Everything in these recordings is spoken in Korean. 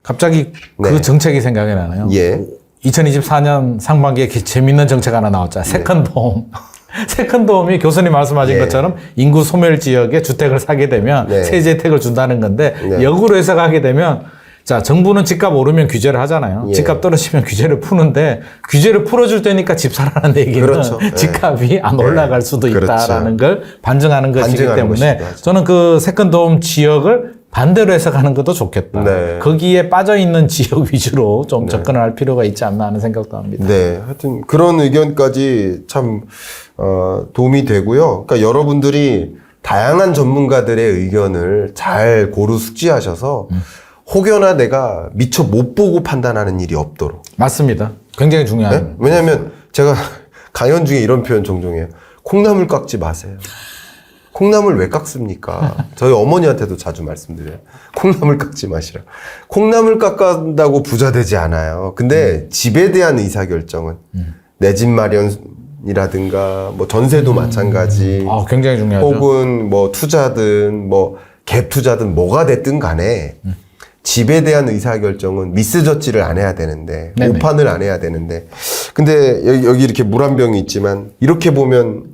갑자기 그 네. 정책이 생각이 나네요. 예. 2024년 상반기에 재밌는 정책 하나 나왔잖아요. 세컨드홈. 세컨드홈이 교수님 말씀하신 예. 것처럼 인구 소멸 지역에 주택을 사게 되면 네. 세제 혜택을 준다는 건데 네. 역으로 해석하게 되면 자, 정부는 집값 오르면 규제를 하잖아요. 예. 집값 떨어지면 규제를 푸는데 규제를 풀어줄 때니까 집 사라는 얘기는 그렇죠. 예. 집값이 안 올라갈 수도 그렇죠. 있다라는 걸 반증하는 것이기 반증하는 때문에 것이죠. 저는 그 세컨드홈 지역을 반대로 해석하는 것도 좋겠다. 네. 거기에 빠져있는 지역 위주로 좀 접근을 할 필요가 있지 않나 하는 생각도 합니다. 네. 하여튼 그런 의견까지 참 도움이 되고요. 그러니까 여러분들이 다양한 전문가들의 의견을 잘 고루 숙지하셔서 혹여나 내가 미처 못 보고 판단하는 일이 없도록. 맞습니다. 굉장히 중요한. 네? 왜냐하면 제가 강연 중에 이런 표현 종종 해요. 콩나물 깎지 마세요. 콩나물 왜 깎습니까? 저희 어머니한테도 자주 말씀드려요. 콩나물 깎지 마시라. 콩나물 깎는다고 부자 되지 않아요. 근데 집에 대한 의사결정은 내 집 마련이라든가 뭐 전세도 마찬가지. 굉장히 중요하죠. 혹은 뭐 투자든 뭐 갭 투자든 뭐가 됐든 간에 집에 대한 의사결정은 미스저지를 안 해야 되는데 네네. 오판을 안 해야 되는데 근데 여기 이렇게 물 한 병이 있지만 이렇게 보면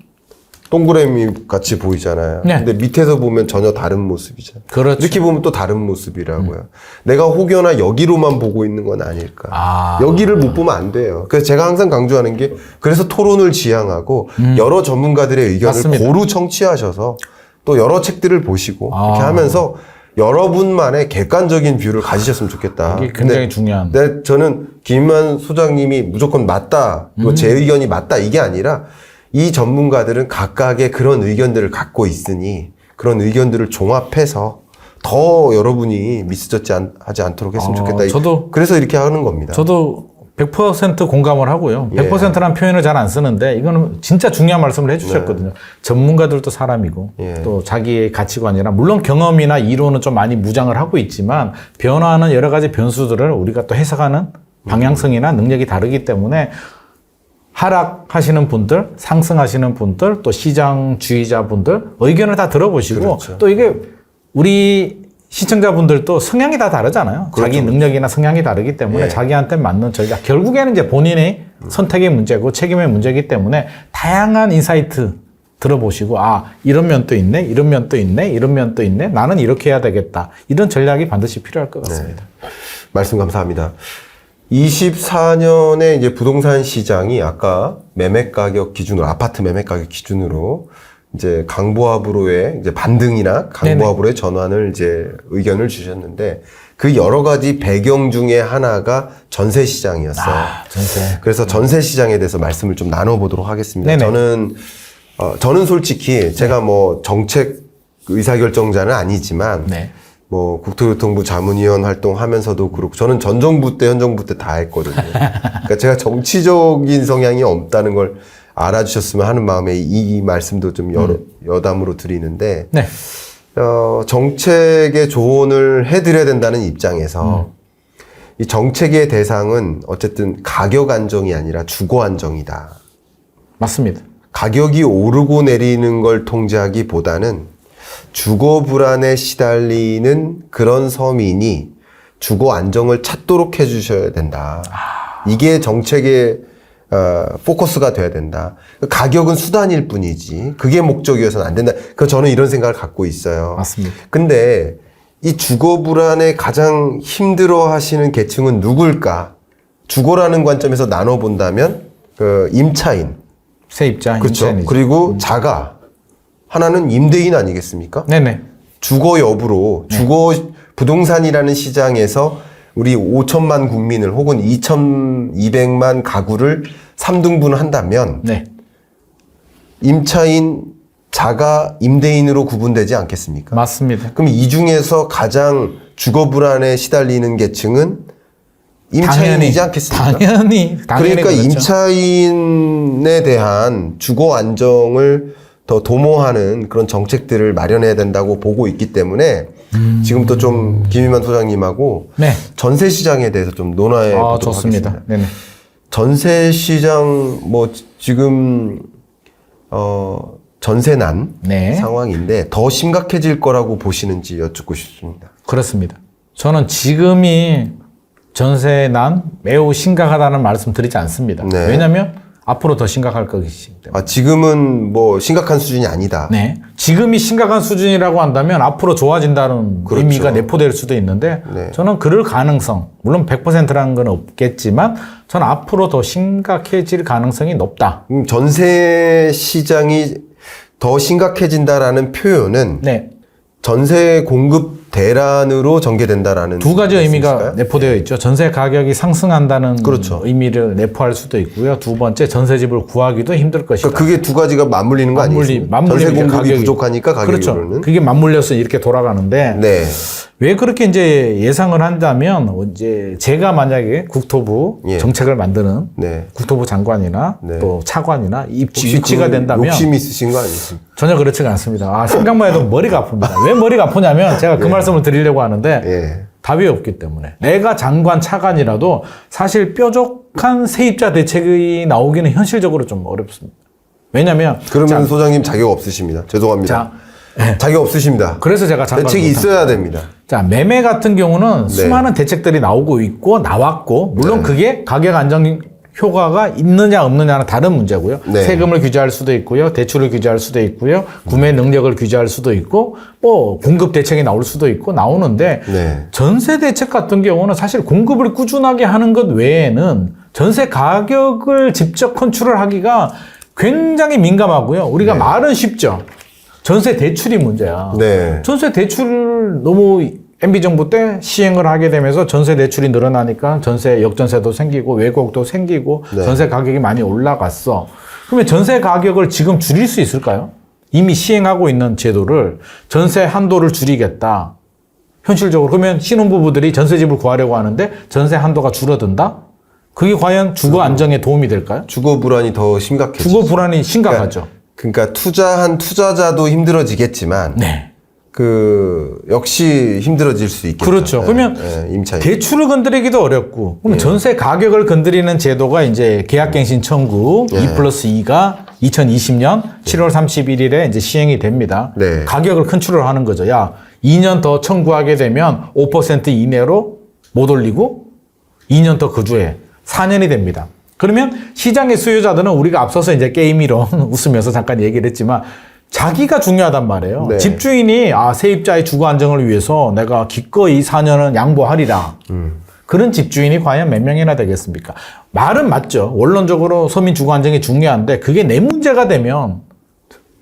동그라미 같이 보이잖아요. 네. 근데 밑에서 보면 전혀 다른 모습이잖아요. 그렇죠. 이렇게 보면 또 다른 모습이라고요. 내가 혹여나 여기로만 보고 있는 건 아닐까. 여기를 못 보면 안 돼요. 그래서 제가 항상 강조하는 게 그래서 토론을 지향하고 여러 전문가들의 의견을 맞습니다. 고루 청취하셔서 또 여러 책들을 보시고 이렇게 하면서 여러분만의 객관적인 뷰를 가지셨으면 좋겠다. 이게 굉장히 중요한. 네, 저는 김만 소장님이 무조건 맞다, 제 의견이 맞다 이게 아니라 이 전문가들은 각각의 그런 의견들을 갖고 있으니 그런 의견들을 종합해서 더 여러분이 미스저지 하지 않도록 했으면 좋겠다. 저도 그래서 이렇게 하는 겁니다. 저도 100% 공감을 하고요. 100%라는 표현을 잘 안 쓰는데 이거는 진짜 중요한 말씀을 해주셨거든요. 전문가들도 사람이고 또 자기의 가치관이나 물론 경험이나 이론은 좀 많이 무장을 하고 있지만 변화하는 여러 가지 변수들을 우리가 또 해석하는 방향성이나 능력이 다르기 때문에 하락하시는 분들, 상승하시는 분들, 또 시장주의자분들 의견을 다 들어보시고 그렇죠. 또 이게 우리 시청자분들도 성향이 다 다르잖아요. 그렇죠. 자기 능력이나 성향이 다르기 때문에 자기한테 맞는 전략. 결국에는 이제 본인의 선택의 문제고 책임의 문제이기 때문에 다양한 인사이트 들어보시고 이런 면도 있네, 이런 면도 있네, 이런 면도 있네. 나는 이렇게 해야 되겠다. 이런 전략이 반드시 필요할 것 같습니다. 말씀 감사합니다. 24년에 이제 부동산 시장이 아까 매매 가격 기준으로, 아파트 매매 가격 기준으로 이제 강보합으로의 이제 반등이나 강보합으로의 전환을 이제 의견을 주셨는데 그 여러 가지 배경 중에 하나가 전세 시장이었어요. 전세. 그래서 전세 시장에 대해서 말씀을 좀 나눠보도록 하겠습니다. 네네. 저는 솔직히 제가 뭐 정책 의사결정자는 아니지만 네. 뭐 국토교통부 자문위원 활동하면서도 그렇고 저는 전 정부 때 현 정부 때 다 했거든요. 그러니까 제가 정치적인 성향이 없다는 걸 알아주셨으면 하는 마음에 이 말씀도 좀 여담으로 드리는데 네. 정책의 조언을 해드려야 된다는 입장에서 이 정책의 대상은 어쨌든 가격 안정이 아니라 주거 안정이다. 맞습니다. 가격이 오르고 내리는 걸 통제하기보다는 주거 불안에 시달리는 그런 서민이 주거 안정을 찾도록 해주셔야 된다. 이게 정책의 포커스가 돼야 된다. 가격은 수단일 뿐이지 그게 목적이어서는 안 된다. 저는 이런 생각을 갖고 있어요. 맞습니다. 근데 이 주거 불안에 가장 힘들어 하시는 계층은 누굴까? 주거라는 관점에서 나눠본다면 임차인, 세입자, 그렇죠. 임차인이죠. 그리고 자가 하나는 임대인 아니겠습니까? 네네. 주거 여부로 주거 부동산이라는 시장에서 우리 5천만 국민을 혹은 2,200만 가구를 3등분 한다면 네. 임차인, 자가, 임대인으로 구분되지 않겠습니까? 맞습니다. 그럼 이 중에서 가장 주거 불안에 시달리는 계층은 임차인이지 않겠습니까? 당연히 그러니까 그렇죠. 임차인에 대한 주거 안정을 더 도모하는 그런 정책들을 마련해야 된다고 보고 있기 때문에 지금부터 좀 김희만 소장님하고 네. 전세 시장에 대해서 좀 논의해 보도록 좋습니다. 하겠습니다. 네네. 전세 시장 뭐 지금 전세난 네. 상황인데 더 심각해질 거라고 보시는지 여쭙고 싶습니다. 그렇습니다. 저는 지금이 전세난 매우 심각하다는 말씀 드리지 않습니다. 네. 왜냐하면 앞으로 더 심각할 것이기 때문에. 지금은 뭐 심각한 수준이 아니다. 네. 지금이 심각한 수준이라고 한다면 앞으로 좋아진다는 그렇죠. 의미가 내포될 수도 있는데 네. 저는 그럴 가능성, 물론 100%라는 건 없겠지만 저는 앞으로 더 심각해질 가능성이 높다. 전세 시장이 더 심각해진다라는 표현은 네. 전세 공급 대란으로 전개된다라는 두 가지 의미가 말씀이실까요? 내포되어 있죠. 전세 가격이 상승한다는 그렇죠. 의미를 내포할 수도 있고요. 두 번째, 전세집을 구하기도 힘들 것이다. 그러니까 그게 두 가지가 맞물리는 거 아니겠습니까? 전세 맞물리면 공급이 가격이- 부족하니까 가격이 그렇죠. 오르는. 그게 맞물려서 이렇게 돌아가는데 네. 왜 그렇게 이제 예상을 한다면 이제 제가 만약에 국토부 예. 정책을 만드는 네. 국토부 장관이나 네. 또 차관이나 이 혹시 위치가 그 된다면 욕심 있으신 거 아니십니까? 전혀 그렇지가 않습니다. 생각만 해도 머리가 아픕니다. 왜 머리가 아프냐면 제가 그 말씀을 드리려고 하는데 예. 답이 없기 때문에 내가 장관 차관이라도 사실 뾰족한 세입자 대책이 나오기는 현실적으로 좀 어렵습니다. 왜냐하면 그러면 소장님 자격 없으십니다. 죄송합니다. 자격 없으십니다. 그래서 제가 장관 대책이 있어야 됩니다. 자, 매매 같은 경우는 수많은 대책들이 나오고 있고 나왔고 물론 그게 가격 안정 효과가 있느냐 없느냐는 다른 문제고요. 네. 세금을 규제할 수도 있고요. 대출을 규제할 수도 있고요. 구매 능력을 규제할 수도 있고 뭐 공급 대책이 나올 수도 있고 나오는데 네. 전세 대책 같은 경우는 사실 공급을 꾸준하게 하는 것 외에는 전세 가격을 직접 컨트롤 하기가 굉장히 민감하고요. 우리가 말은 쉽죠. 전세 대출이 문제야. 네. 전세 대출을 너무 MB정부 때 시행을 하게 되면서 전세 대출이 늘어나니까 전세 역전세도 생기고 왜곡도 생기고 네. 전세 가격이 많이 올라갔어. 그러면 전세 가격을 지금 줄일 수 있을까요? 이미 시행하고 있는 제도를 전세 한도를 줄이겠다. 현실적으로 그러면 신혼부부들이 전세집을 구하려고 하는데 전세 한도가 줄어든다? 그게 과연 주거 안정에 도움이 될까요? 주거 불안이 더 심각해지죠. 주거 불안이 심각하죠. 그러니까 투자한 투자자도 힘들어지겠지만 네. 역시 힘들어질 수 있겠죠. 그렇죠. 그러면 임차인. 대출을 건드리기도 어렵고, 그러면 전세 가격을 건드리는 제도가 이제 계약갱신 청구 2+2가 2020년 7월 31일에 이제 시행이 됩니다. 네. 가격을 컨트롤하는 거죠. 야, 2년 더 청구하게 되면 5% 이내로 못 올리고 2년 더 거주해. 4년이 됩니다. 그러면 시장의 수요자들은 우리가 앞서서 이제 게임이론 웃으면서 잠깐 얘기를 했지만 자기가 중요하단 말이에요. 네. 집주인이 세입자의 주거 안정을 위해서 내가 기꺼이 4년은 양보하리라. 그런 집주인이 과연 몇 명이나 되겠습니까? 말은 맞죠. 원론적으로 서민 주거 안정이 중요한데 그게 내 문제가 되면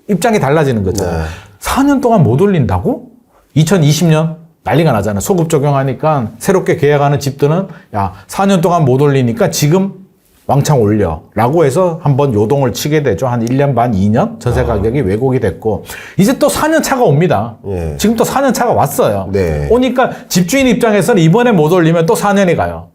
입장이 달라지는 거죠. 네. 4년 동안 못 올린다고? 2020년 난리가 나잖아요. 소급 적용하니까 새롭게 계약하는 집들은 야 4년 동안 못 올리니까 지금 왕창 올려 라고 해서 한번 요동을 치게 되죠. 한 1년 반, 2년 전세 가격이 왜곡이 됐고 이제 또 4년 차가 옵니다. 예. 지금 또 4년 차가 왔어요. 네. 오니까 집주인 입장에서는 이번에 못 올리면 또 4년이 가요.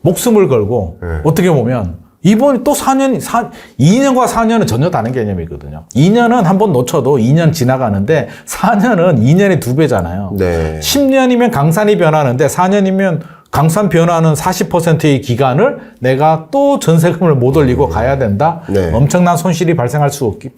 목숨을 걸고 어떻게 보면 이번에 또 2년과 4년은 전혀 다른 개념이거든요. 2년은 한번 놓쳐도 2년 지나가는데 4년은 2년의 2배잖아요. 네. 10년이면 강산이 변하는데 4년이면 강산 변화는 40%의 기간을 내가 또 전세금을 못 올리고 가야 된다. 네. 엄청난 손실이 발생할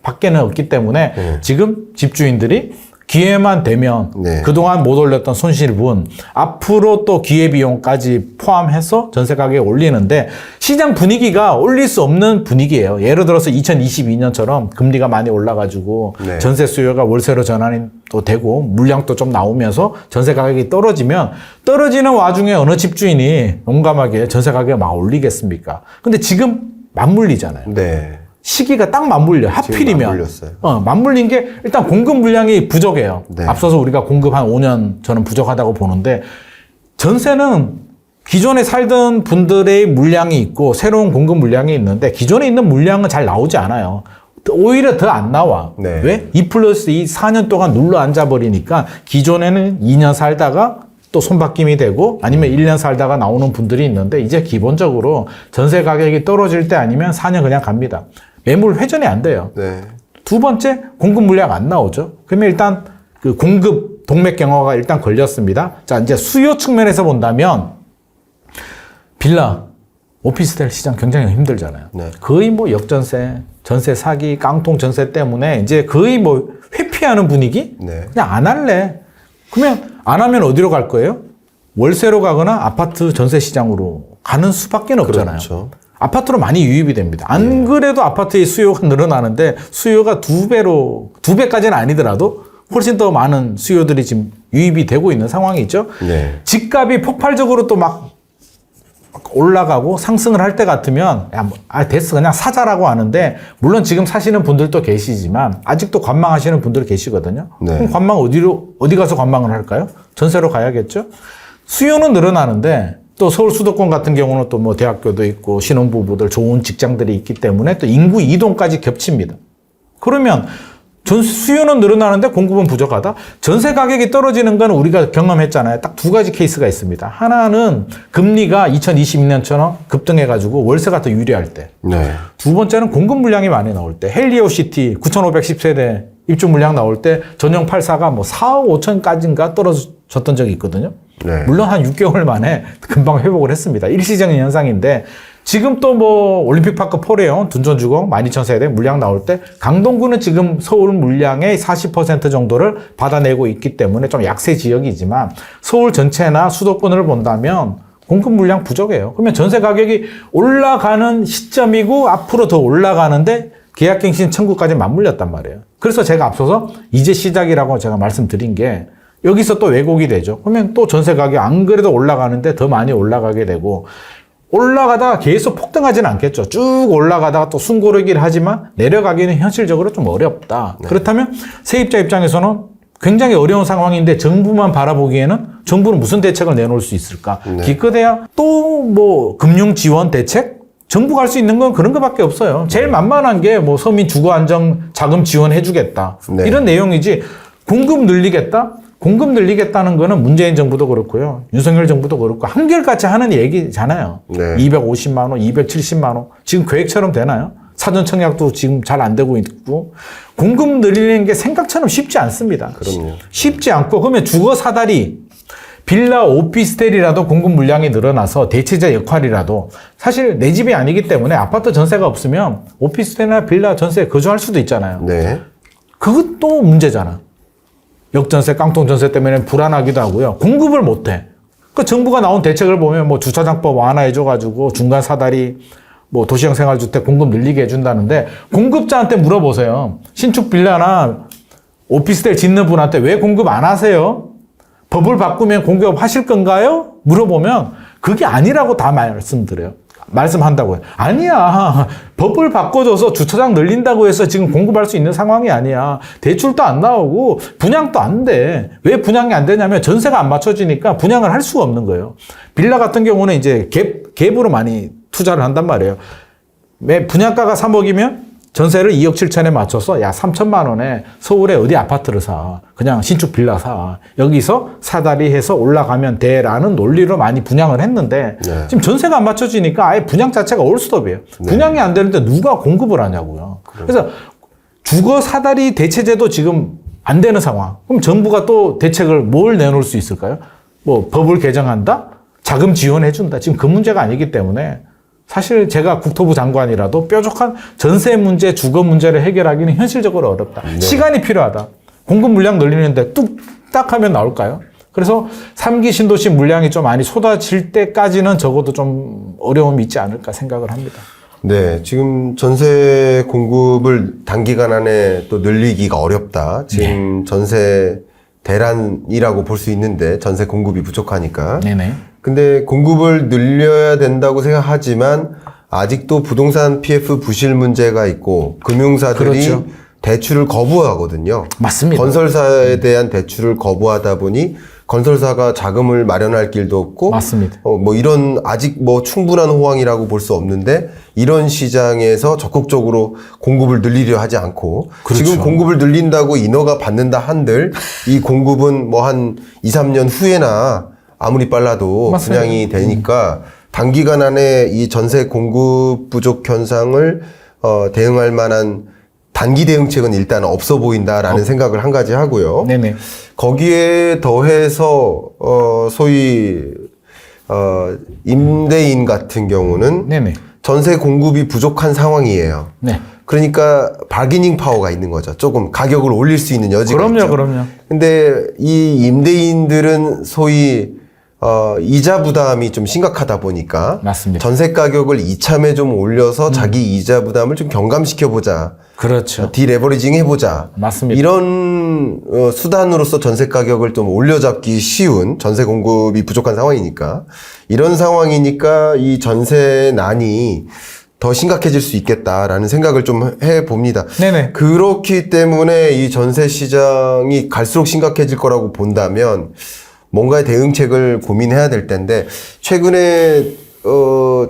밖에는 없기 때문에 지금 집주인들이 기회만 되면 네. 그동안 못 올렸던 손실분 앞으로 또 기회비용까지 포함해서 전세 가격을 올리는데 시장 분위기가 올릴 수 없는 분위기예요. 예를 들어서 2022년처럼 금리가 많이 올라가지고 네. 전세 수요가 월세로 전환이 또 되고 물량도 좀 나오면서 전세 가격이 떨어지면 떨어지는 와중에 어느 집주인이 용감하게 전세 가격을 막 올리겠습니까? 근데 지금 맞물리잖아요. 네. 시기가 딱 맞물려. 하필이면. 맞물렸어요. 맞물린 게 일단 공급 물량이 부족해요. 네. 앞서서 우리가 공급 한 5년 저는 부족하다고 보는데 전세는 기존에 살던 분들의 물량이 있고 새로운 공급 물량이 있는데 기존에 있는 물량은 잘 나오지 않아요. 오히려 더 안 나와. 네. 왜? 2+2 4년 동안 눌러 앉아버리니까 기존에는 2년 살다가 또 손바뀜이 되고 아니면 1년 살다가 나오는 분들이 있는데 이제 기본적으로 전세 가격이 떨어질 때 아니면 4년 그냥 갑니다. 매물 회전이 안 돼요. 네. 두 번째, 공급 물량 안 나오죠. 그러면 일단 그 공급 동맥 경화가 일단 걸렸습니다. 자, 이제 수요 측면에서 본다면 빌라, 오피스텔 시장 굉장히 힘들잖아요. 네. 거의 뭐 역전세, 전세 사기, 깡통 전세 때문에 이제 거의 뭐 회피하는 분위기? 네. 그냥 안 할래. 그러면 안 하면 어디로 갈 거예요? 월세로 가거나 아파트 전세 시장으로 가는 수밖에 없잖아요. 그렇죠. 아파트로 많이 유입이 됩니다. 안 그래도 아파트의 수요가 늘어나는데 수요가 2배까지는 아니더라도 훨씬 더 많은 수요들이 지금 유입이 되고 있는 상황이 있죠. 네. 집값이 폭발적으로 또 막 올라가고 상승을 할 때 같으면 됐어 그냥 사자라고 하는데 물론 지금 사시는 분들도 계시지만 아직도 관망하시는 분들 계시거든요. 네. 그럼 관망 어디 가서 관망을 할까요? 전세로 가야겠죠. 수요는 늘어나는데 또 서울 수도권 같은 경우는 또 뭐 대학교도 있고 신혼부부들 좋은 직장들이 있기 때문에 또 인구 이동까지 겹칩니다. 그러면 수요는 늘어나는데 공급은 부족하다? 전세 가격이 떨어지는 건 우리가 경험했잖아요. 딱 두 가지 케이스가 있습니다. 하나는 금리가 2022년처럼 급등해가지고 월세가 더 유리할 때. 네. 두 번째는 공급 물량이 많이 나올 때. 헬리오시티 9,510세대 입주 물량 나올 때 전용 84가 뭐 4억 5천까지인가 떨어졌던 적이 있거든요. 네. 물론 한 6개월 만에 금방 회복을 했습니다. 일시적인 현상인데 지금 또 뭐 올림픽파크 포레온 둔촌주공 12,000세대 물량 나올 때 강동구는 지금 서울 물량의 40% 정도를 받아내고 있기 때문에 좀 약세 지역이지만 서울 전체나 수도권을 본다면 공급 물량 부족해요. 그러면 전세 가격이 올라가는 시점이고 앞으로 더 올라가는데 계약갱신 청구까지 맞물렸단 말이에요. 그래서 제가 앞서서 이제 시작이라고 제가 말씀드린 게 여기서 또 왜곡이 되죠. 그러면 또 전세 가격이 안 그래도 올라가는데 더 많이 올라가게 되고 올라가다가 계속 폭등하지는 않겠죠. 쭉 올라가다가 또 숨고르기를 하지만 내려가기는 현실적으로 좀 어렵다. 네. 그렇다면 세입자 입장에서는 굉장히 어려운 상황인데 정부만 바라보기에는 정부는 무슨 대책을 내놓을 수 있을까? 네. 기껏해야 또 뭐 금융 지원 대책? 정부가 할 수 있는 건 그런 것밖에 없어요. 제일 만만한 게 뭐 서민 주거 안정 자금 지원해주겠다. 네. 이런 내용이지 공급 늘리겠다? 공급 늘리겠다는 거는 문재인 정부도 그렇고요. 윤석열 정부도 그렇고 한결같이 하는 얘기잖아요. 네. 250만 원, 270만 원. 지금 계획처럼 되나요? 사전 청약도 지금 잘 안 되고 있고. 공급 늘리는 게 생각처럼 쉽지 않습니다. 그럼요. 쉽지 않고 그러면 주거 사다리 빌라 오피스텔이라도 공급 물량이 늘어나서 대체자 역할이라도 사실 내 집이 아니기 때문에 아파트 전세가 없으면 오피스텔이나 빌라 전세에 거주할 수도 있잖아요. 네. 그것도 문제잖아. 역전세, 깡통전세 때문에 불안하기도 하고요. 공급을 못해. 그 정부가 나온 대책을 보면 뭐 주차장법 완화해줘가지고 중간 사다리, 뭐 도시형 생활주택 공급 늘리게 해준다는데 공급자한테 물어보세요. 신축 빌라나 오피스텔 짓는 분한테 왜 공급 안 하세요? 법을 바꾸면 공급하실 건가요? 물어보면 그게 아니라고 다 말씀한다고요. 아니야. 법을 바꿔줘서 주차장 늘린다고 해서 지금 공급할 수 있는 상황이 아니야. 대출도 안 나오고 분양도 안 돼. 왜 분양이 안 되냐면 전세가 안 맞춰지니까 분양을 할 수가 없는 거예요. 빌라 같은 경우는 이제 갭으로 많이 투자를 한단 말이에요. 매 분양가가 3억이면 전세를 2억 7천에 맞춰서 야 3천만 원에 서울에 어디 아파트를 사. 그냥 신축 빌라 사. 여기서 사다리 해서 올라가면 돼라는 논리로 많이 분양을 했는데 네. 지금 전세가 안 맞춰지니까 아예 분양 자체가 올스톱이에요. 네. 분양이 안 되는데 누가 공급을 하냐고요. 그래서 주거 사다리 대체제도 지금 안 되는 상황. 그럼 정부가 또 대책을 뭘 내놓을 수 있을까요? 뭐 법을 개정한다? 자금 지원해준다. 지금 그 문제가 아니기 때문에 사실 제가 국토부 장관이라도 뾰족한 전세 문제, 주거 문제를 해결하기는 현실적으로 어렵다. 네. 시간이 필요하다. 공급 물량 늘리는데 뚝딱 하면 나올까요? 그래서 3기 신도시 물량이 좀 많이 쏟아질 때까지는 적어도 좀 어려움이 있지 않을까 생각을 합니다. 네, 지금 전세 공급을 단기간 안에 또 늘리기가 어렵다. 지금 전세 대란이라고 볼 수 있는데 전세 공급이 부족하니까. 네네. 근데 공급을 늘려야 된다고 생각하지만 아직도 부동산 PF 부실 문제가 있고 금융사들이 그렇죠. 대출을 거부하거든요. 맞습니다. 건설사에 대한 대출을 거부하다 보니 건설사가 자금을 마련할 길도 없고 맞습니다. 뭐 이런 아직 뭐 충분한 호황이라고 볼 수 없는데 이런 시장에서 적극적으로 공급을 늘리려 하지 않고 그렇죠. 지금 공급을 늘린다고 인허가 받는다 한들 이 공급은 뭐 한 2, 3년 후에나 아무리 빨라도 맞습니다. 분양이 되니까 단기간 안에 이 전세 공급 부족 현상을 대응할 만한 단기 대응책은 일단 없어 보인다라는 생각을 한 가지 하고요. 네네. 거기에 더해서 소위 임대인 같은 경우는 네네. 전세 공급이 부족한 상황이에요. 네. 그러니까 바기닝 파워가 있는 거죠. 조금 가격을 올릴 수 있는 여지가 있죠. 그럼요. 근데 이 임대인들은 소위 이자 부담이 좀 심각하다 보니까 맞습니다. 전세 가격을 이참에 좀 올려서 자기 이자 부담을 좀 경감시켜 보자. 그렇죠. 디레버리징 해보자. 맞습니다. 이런 수단으로서 전세 가격을 좀 올려잡기 쉬운 전세 공급이 부족한 상황이니까 이런 상황이니까 이 전세난이 더 심각해질 수 있겠다라는 생각을 좀 해봅니다. 네네. 그렇기 때문에 이 전세 시장이 갈수록 심각해질 거라고 본다면 뭔가의 대응책을 고민해야 될 텐데 최근에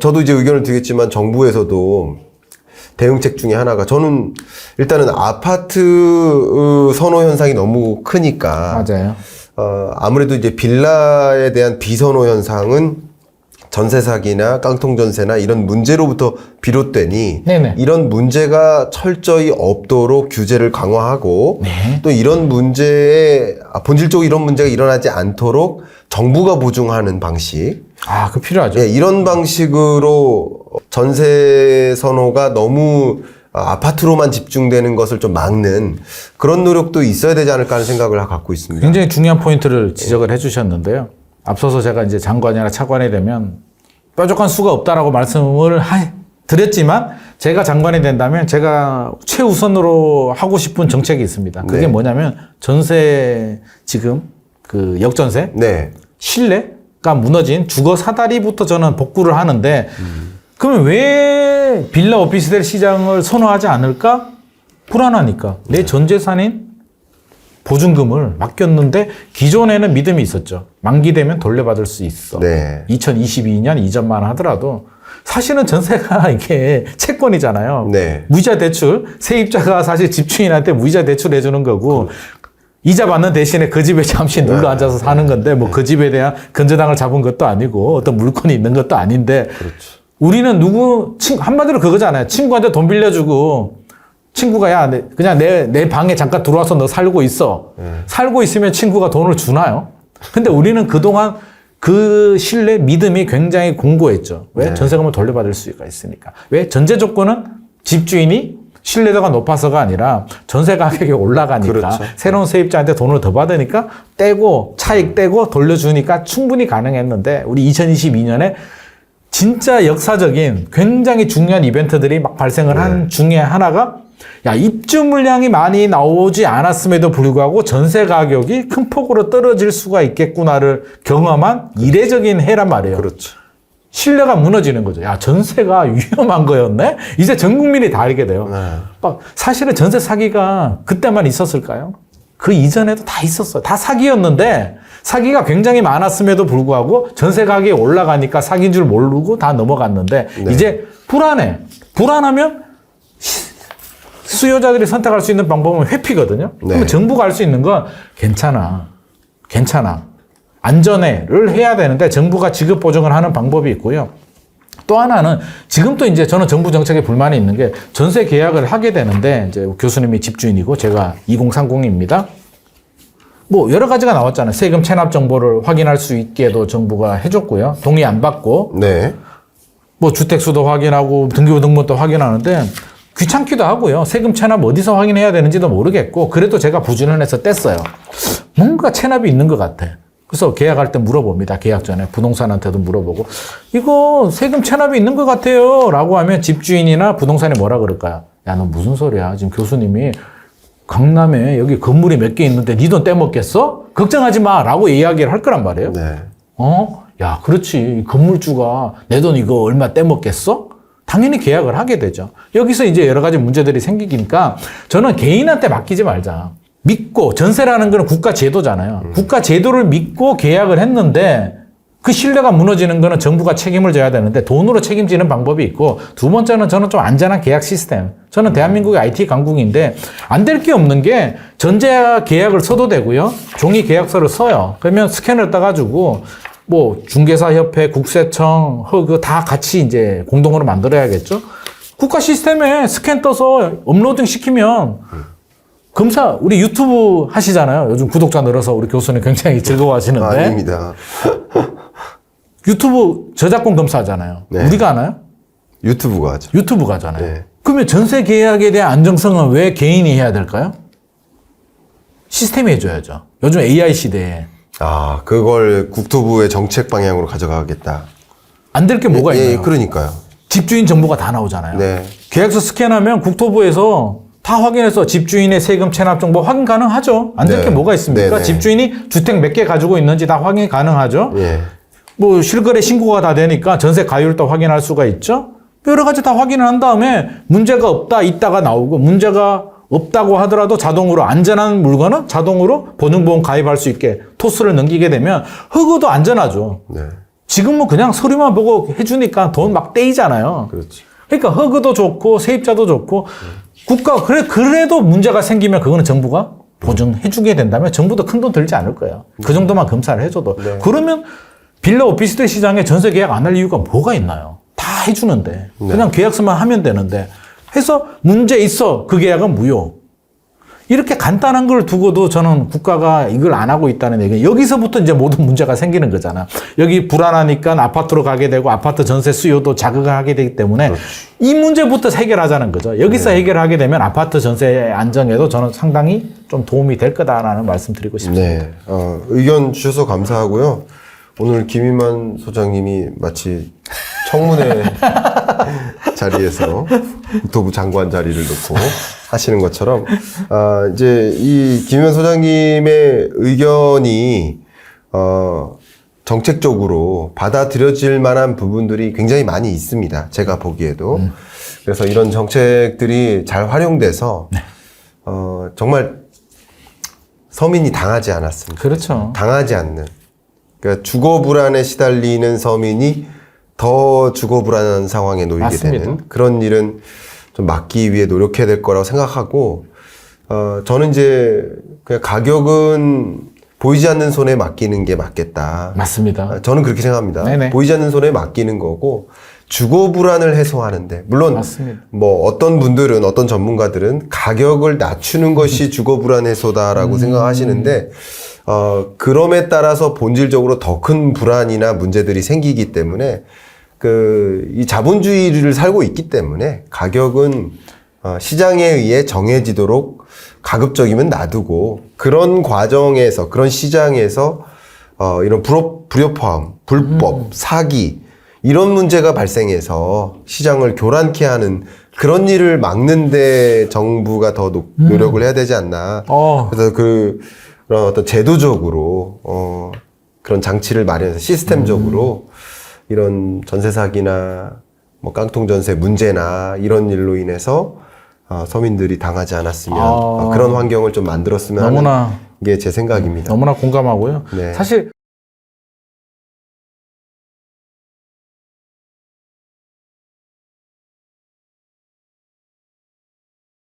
저도 이제 의견을 드리겠지만 정부에서도 대응책 중에 하나가 저는 일단은 아파트 선호 현상이 너무 크니까 맞아요. 아무래도 이제 빌라에 대한 비선호 현상은 전세 사기나 깡통 전세나 이런 문제로부터 비롯되니 네네. 이런 문제가 철저히 없도록 규제를 강화하고 네. 또 이런 문제에 본질적으로 이런 문제가 일어나지 않도록 정부가 보증하는 방식 그거 필요하죠. 예, 이런 방식으로 전세 선호가 너무 아파트로만 집중되는 것을 좀 막는 그런 노력도 있어야 되지 않을까 하는 생각을 갖고 있습니다. 굉장히 중요한 포인트를 지적을 해주셨는데요. 앞서서 제가 이제 장관이나 차관이 되면 뾰족한 수가 없다라고 말씀을 드렸지만 제가 장관이 된다면 제가 최우선으로 하고 싶은 정책이 있습니다. 그게 네. 뭐냐면 전세 지금 그 역전세 네. 신뢰가 무너진 주거 사다리부터 저는 복구를 하는데 그러면 왜 빌라 오피스텔 시장을 선호하지 않을까? 불안하니까 내 전 재산인 보증금을 맡겼는데 기존에는 믿음이 있었죠. 만기되면 돌려받을 수 있어. 네. 2022년 이전만 하더라도 사실은 전세가 이게 채권이잖아요. 네. 무이자 대출, 세입자가 사실 집주인한테 무이자 대출 해주는 거고 이자 받는 대신에 그 집에 잠시 눌러 앉아서 사는 건데 뭐 그 집에 대한 근저당을 잡은 것도 아니고 어떤 물건이 있는 것도 아닌데 그렇죠. 우리는 한마디로 그거잖아요. 친구한테 돈 빌려주고 친구가 야 그냥 내 방에 잠깐 들어와서 너 살고 있어. 살고 있으면 친구가 돈을 주나요? 근데 우리는 그동안 그 신뢰, 믿음이 굉장히 공고했죠. 왜? 네. 전세금을 돌려받을 수가 있으니까. 왜? 전제 조건은 집주인이 신뢰도가 높아서가 아니라 전세 가격이 올라가니까 그렇죠. 새로운 세입자한테 돈을 더 받으니까 떼고 차익 떼고 돌려주니까 충분히 가능했는데 우리 2022년에 진짜 역사적인 굉장히 중요한 이벤트들이 막 발생을 한 중에 하나가 입주 물량이 많이 나오지 않았음에도 불구하고 전세 가격이 큰 폭으로 떨어질 수가 있겠구나를 경험한 이례적인 해란 말이에요. 그렇죠. 신뢰가 무너지는 거죠. 전세가 위험한 거였네? 이제 전 국민이 다 알게 돼요. 사실은 전세 사기가 그때만 있었을까요? 그 이전에도 다 있었어요. 다 사기였는데 사기가 굉장히 많았음에도 불구하고 전세 가격이 올라가니까 사기인 줄 모르고 다 넘어갔는데 네. 이제 불안해. 불안하면 수요자들이 선택할 수 있는 방법은 회피거든요. 네. 그러면 정부가 할 수 있는 건 괜찮아. 안전해를 해야 되는데 정부가 지급 보증을 하는 방법이 있고요. 또 하나는 지금도 이제 저는 정부 정책에 불만이 있는 게 전세 계약을 하게 되는데 이제 교수님이 집주인이고 제가 2030입니다. 뭐 여러 가지가 나왔잖아요. 세금 체납 정보를 확인할 수 있게도 정부가 해줬고요. 동의 안 받고 네. 뭐 주택수도 확인하고 등기부등본도 확인하는데 귀찮기도 하고요. 세금 체납 어디서 확인해야 되는지도 모르겠고 그래도 제가 부지런해서 뗐어요. 뭔가 체납이 있는 것 같아. 그래서 계약할 때 물어봅니다. 계약 전에 부동산한테도 물어보고 이거 세금 체납이 있는 것 같아요 라고 하면 집주인이나 부동산이 뭐라 그럴까요? 야, 너 무슨 소리야. 지금 교수님이 강남에 여기 건물이 몇 개 있는데 네 돈 떼먹겠어? 걱정하지 마 라고 이야기를 할 거란 말이에요. 네. 야, 그렇지. 건물주가 내 돈 이거 얼마 떼먹겠어? 당연히 계약을 하게 되죠. 여기서 이제 여러 가지 문제들이 생기니까 저는 개인한테 맡기지 말자. 믿고, 전세라는 거는 국가 제도잖아요. 국가 제도를 믿고 계약을 했는데 그 신뢰가 무너지는 거는 정부가 책임을 져야 되는데 돈으로 책임지는 방법이 있고 두 번째는 저는 좀 안전한 계약 시스템. 저는 대한민국의 IT 강국인데 안 될 게 없는 게 전제 계약을 써도 되고요. 종이 계약서를 써요. 그러면 스캔을 따가지고 뭐 중개사협회, 국세청, 허그 다 같이 이제 공동으로 만들어야겠죠. 국가 시스템에 스캔 떠서 업로딩 시키면 검사 우리 유튜브 하시잖아요. 요즘 구독자 늘어서 우리 교수님 굉장히 즐거워하시는데. 아닙니다. 유튜브 저작권 검사하잖아요. 네. 우리가 하나요? 유튜브가 하죠. 유튜브가 하잖아요. 네. 그러면 전세 계약에 대한 안정성은 왜 개인이 해야 될까요? 시스템이 해줘야죠. 요즘 AI 시대에. 아, 그걸 국토부의 정책 방향으로 가져가겠다. 안 될 게 뭐가 있나요? 예, 그러니까요. 집주인 정보가 다 나오잖아요. 네. 계약서 스캔하면 국토부에서 다 확인해서 집주인의 세금 체납 정보 확인 가능하죠. 안 될 게 네. 뭐가 있습니까? 네네. 집주인이 주택 몇 개 가지고 있는지 다 확인 가능하죠. 예. 뭐 실거래 신고가 다 되니까 전세 가율도 확인할 수가 있죠. 여러 가지 다 확인을 한 다음에 문제가 없다 있다가 나오고 문제가 없다고 하더라도 자동으로 안전한 물건은 자동으로 보증보험 가입할 수 있게 토스를 넘기게 되면 흑우도 안전하죠. 네. 지금은 그냥 서류만 보고 해주니까 돈 막 떼이잖아요. 그렇지. 그러니까 허그도 좋고 세입자도 좋고 국가 그래도 문제가 생기면 그거는 정부가 보증해주게 된다면 정부도 큰 돈 들지 않을 거예요. 그 정도만 검사를 해줘도. 네. 그러면 빌라 오피스텔 시장에 전세 계약 안 할 이유가 뭐가 있나요? 다 해주는데 그냥 계약서만 하면 되는데 해서 문제 있어 그 계약은 무효. 이렇게 간단한 걸 두고도 저는 국가가 이걸 안 하고 있다는 얘기. 여기서부터 이제 모든 문제가 생기는 거잖아. 여기 불안하니까 아파트로 가게 되고 아파트 전세 수요도 자극하게 되기 때문에 그렇지. 이 문제부터 해결하자는 거죠. 여기서 해결하게 되면 아파트 전세 안정에도 저는 상당히 좀 도움이 될 거다라는 말씀 드리고 싶습니다. 네. 의견 주셔서 감사하고요. 오늘 김인만 소장님이 마치 청문회 자리에서 국토부 장관 자리를 놓고 하시는 것처럼, 이제 이 김인만 소장님의 의견이, 정책적으로 받아들여질 만한 부분들이 굉장히 많이 있습니다. 제가 보기에도. 그래서 이런 정책들이 잘 활용돼서, 정말 서민이 당하지 않았습니다. 그렇죠. 당하지 않는. 그러니까 주거 불안에 시달리는 서민이 더 주거 불안한 상황에 놓이게 맞습니다. 되는 그런 일은 좀 막기 위해 노력해야 될 거라고 생각하고, 저는 이제 그냥 가격은 보이지 않는 손에 맡기는 게 맞겠다. 맞습니다. 저는 그렇게 생각합니다. 네네. 보이지 않는 손에 맡기는 거고, 주거 불안을 해소하는데, 물론 맞습니다. 뭐 어떤 분들은, 어떤 전문가들은 가격을 낮추는 것이 주거 불안 해소다라고 생각하시는데, 그럼에 따라서 본질적으로 더 큰 불안이나 문제들이 생기기 때문에, 이 자본주의를 살고 있기 때문에 가격은 시장에 의해 정해지도록 가급적이면 놔두고, 그런 과정에서, 그런 시장에서 이런 불협화음, 불법, 사기, 이런 문제가 발생해서 시장을 교란케 하는 그런 일을 막는데 정부가 더 노력을 해야 되지 않나. 그래서 그런 어떤 제도적으로 그런 장치를 마련해서 시스템적으로 이런 전세 사기나 뭐 깡통 전세 문제나 이런 일로 인해서 서민들이 당하지 않았으면 그런 환경을 좀 만들었으면 너무나 하는 게 제 생각입니다. 너무나 공감하고요. 네. 사실